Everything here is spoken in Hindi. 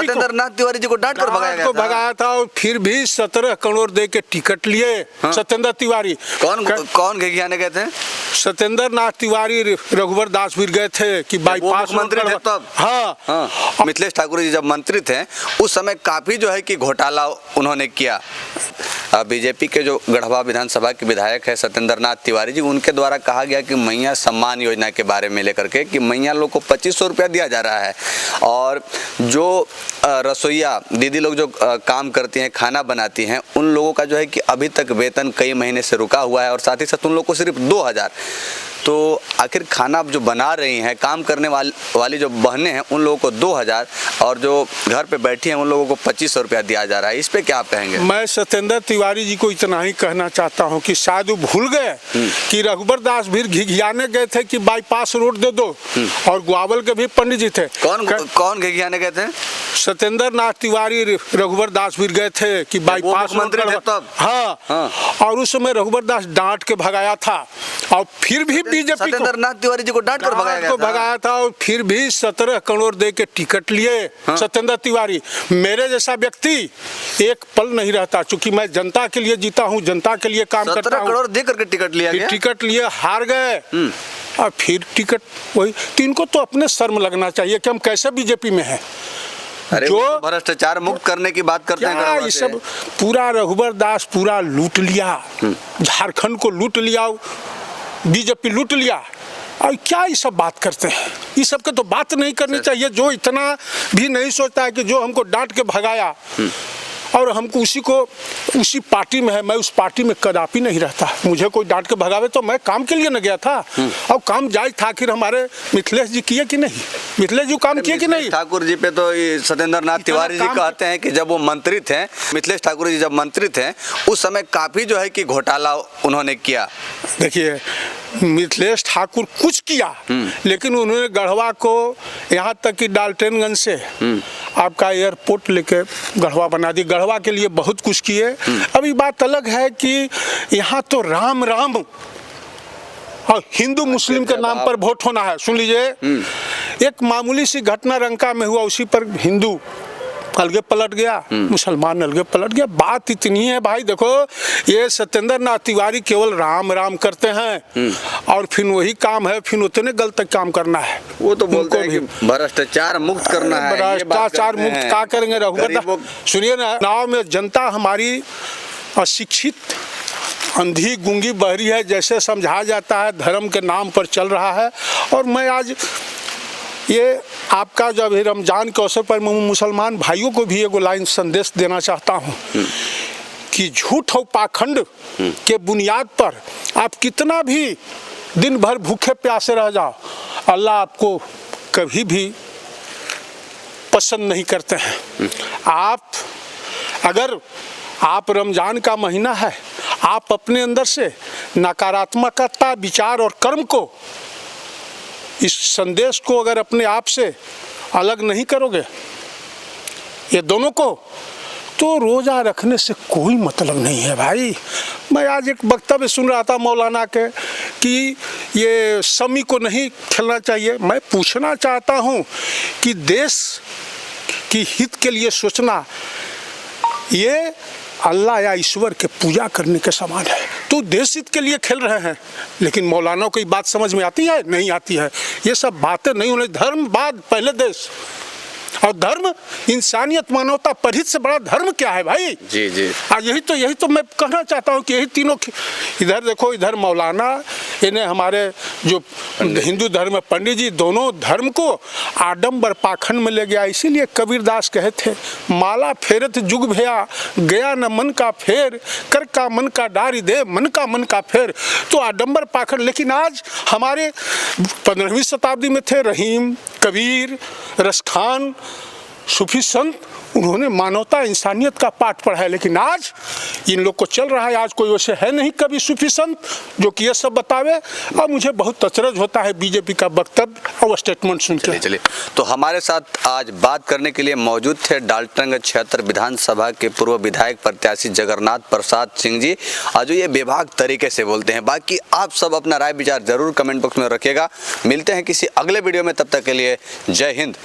सत्येंद्रनाथ तिवारी जी को डांट कर भगाया था और फिर भी 17 करोड़ दे के टिकट लिए। सत्येंद्र तिवारी कौन घिघियाने गए थे? सत्येंद्रनाथ तिवारी, रघुवर दास भी गए थे कि बाईपास मंत्री थे तब। हाँ, मिथिलेश ठाकुर जी जब मंत्री थे उस समय काफी जो है कि घोटाला उन्होंने किया। बीजेपी के जो गढ़वा विधानसभा के विधायक है सत्येंद्रनाथ तिवारी जी, उनके द्वारा कहा गया कि मैया सम्मान योजना के बारे में लेकर के कि मैया लोग को 2500 रुपया दिया जा रहा है और जो रसोईया दीदी लोग जो काम करती हैं, खाना बनाती हैं, उन लोगों का जो है कि अभी तक वेतन कई महीने से रुका हुआ है और साथ ही साथ उन लोगों को सिर्फ 2000। तो आखिर खाना जो बना रही हैं, काम करने वाली जो बहनें हैं, उन लोगों को 2000 और जो घर पे बैठी हैं उन लोगों को 2500 रुपया दिया जा रहा है। इस पे क्या आप कहेंगे? मैं सत्येंद्र तिवारी जी को इतना ही कहना चाहता हूं कि शायद वो भूल गए कि रघुवर दास भी घिघियाने गए थे कि बाईपास रोड दे दो और ग्वाबल के भी पंडित जी थे। कौन घिघियाने गए थे? सत्येंद्रनाथ तिवारी, रघुवर दास भी गए थे कि बाईपास मंत्री थे तब। हाँ, और उस समय रघुवर दास डांट के भगाया था और फिर भी बीजेपी सत्येंद्रनाथ तिवारी जी को डांट कर भगाया था और फिर भी 17 करोड़ दे के टिकट लिए। सत्येंद्र तिवारी, मेरे जैसा व्यक्ति एक पल नहीं रहता, चूंकि मैं जनता के लिए जीता हूँ, जनता के लिए काम करता हूँ। 17 करोड़ दे करके टिकट लिया गया। टिकट लिए हार गए और फिर टिकट वही। तो इनको तो अपने शर्म लगना चाहिए कि हम कैसे बीजेपी में हैं। जो भ्रष्टाचार मुक्त करने की बात करते हैं, ये सब पूरा रघुवर दास पूरा लूट लिया, झारखंड को लूट लिया, बीजेपी लूट लिया और क्या ये सब बात करते हैं? ये सब के तो बात नहीं करनी चाहिए। जो इतना भी नहीं सोचता है कि जो हमको डांट के भगाया और हमको उसी पार्टी में है, मैं उस पार्टी में कदापि नहीं रहता। मुझे कोई डांट के भगावे तो मैं काम के लिए न गया था और काम जायज था। आखिर हमारे मिथिलेश जी किए कि नहीं? मिथिलेश जी काम किए कि नहीं? ठाकुर जी पे तो सत्येंद्रनाथ तिवारी जी कहते हैं कि जब वो मंत्री थे, मिथिलेश ठाकुर जी जब मंत्री थे उस समय काफी जो है कि घोटाला उन्होंने किया। देखिए, मिथिलेश ठाकुर कुछ किया लेकिन उन्होंने गढ़वा को यहाँ तक कि डाल्टनगंज से आपका एयरपोर्ट लेके गढ़वा बना दी। गढ़वा के लिए बहुत कुछ किए। अभी बात अलग है कि यहाँ तो राम राम और हिंदू मुस्लिम के नाम पर वोट होना है। सुन लीजिए, एक मामूली सी घटना रंका में हुआ, उसी पर हिंदू अलगे पलट गया, मुसलमान अलगे पलट गया। बात इतनी है भाई, देखो ये सत्येंद्रनाथ तिवारी केवल राम राम करते हैं और फिर वही काम है, फिर उतने गलत काम करना है। वो तो बोलते हैं कि भ्रष्टाचार मुक्त करना है। भ्रष्टाचार मुक्त क्या करेंगे रघुवर? सुनिए ना, गाँव में जनता हमारी अशिक्षित, अंधी गूंगी बहरी है, जैसे समझाया जाता है धर्म के नाम पर चल रहा है। और मैं आज ये आपका जब रमजान के अवसर पर मैं मुसलमान भाइयों को भी एगो लाइन संदेश देना चाहता हूँ कि झूठ और पाखंड के बुनियाद पर आप कितना भी दिन भर भूखे प्यासे रह जाओ, अल्लाह आपको कभी भी पसंद नहीं करते हैं। अगर आप रमजान का महीना है, आप अपने अंदर से नकारात्मकता, विचार और कर्म को, इस संदेश को अगर अपने आप से अलग नहीं करोगे, ये दोनों को, तो रोज़ा रखने से कोई मतलब नहीं है भाई। मैं आज एक वक्तव्य सुन रहा था मौलाना के कि ये शमी को नहीं खेलना चाहिए। मैं पूछना चाहता हूँ कि देश की हित के लिए सोचना ये अल्लाह या ईश्वर के पूजा करने के समान है। तो देश हित के लिए खेल रहे हैं, लेकिन मौलाना को ये बात समझ में आती है? नहीं आती है। ये सब बातें नहीं होने। धर्म बाद पहले देश, और धर्म इंसानियत, मानवता, परहित से बड़ा धर्म क्या है भाई? जी जी। यही तो मैं कहना चाहता हूँ कि यही तीनों, इधर देखो, इधर मौलाना, इन्हें हमारे जो हिंदू धर्म पंडित जी, दोनों धर्म को आडम्बर पाखंड में ले गया। इसीलिए कबीरदास कहे थे, माला फेरत जुग भया, गया न मन का फेर, कर का मन का डारी दे, मन का फेर। तो आडम्बर पाखंड। लेकिन आज हमारे 15वीं शताब्दी में थे रहीम, कबीर, रसखान, सूफी संत, उन्होंने मानवता, इंसानियत का पाठ पढ़ा है। लेकिन आज इन लोग को चल रहा है, आज कोई वैसे है नहीं कभी सूफी संत जो कि ये सब बतावे। और मुझे बहुत अचरज होता है बीजेपी का वक्तव्य और स्टेटमेंट सुन के। चलिए, तो हमारे साथ आज बात करने के लिए मौजूद थे डाल्टनगंज क्षेत्र विधानसभा के पूर्व विधायक प्रत्याशी जगन्नाथ प्रसाद सिंह जी, जो ये बेबाक तरीके से बोलते हैं। बाकी आप सब अपना राय विचार जरूर कमेंट बॉक्स में रखिएगा। मिलते हैं किसी अगले वीडियो में, तब तक के लिए जय हिंद।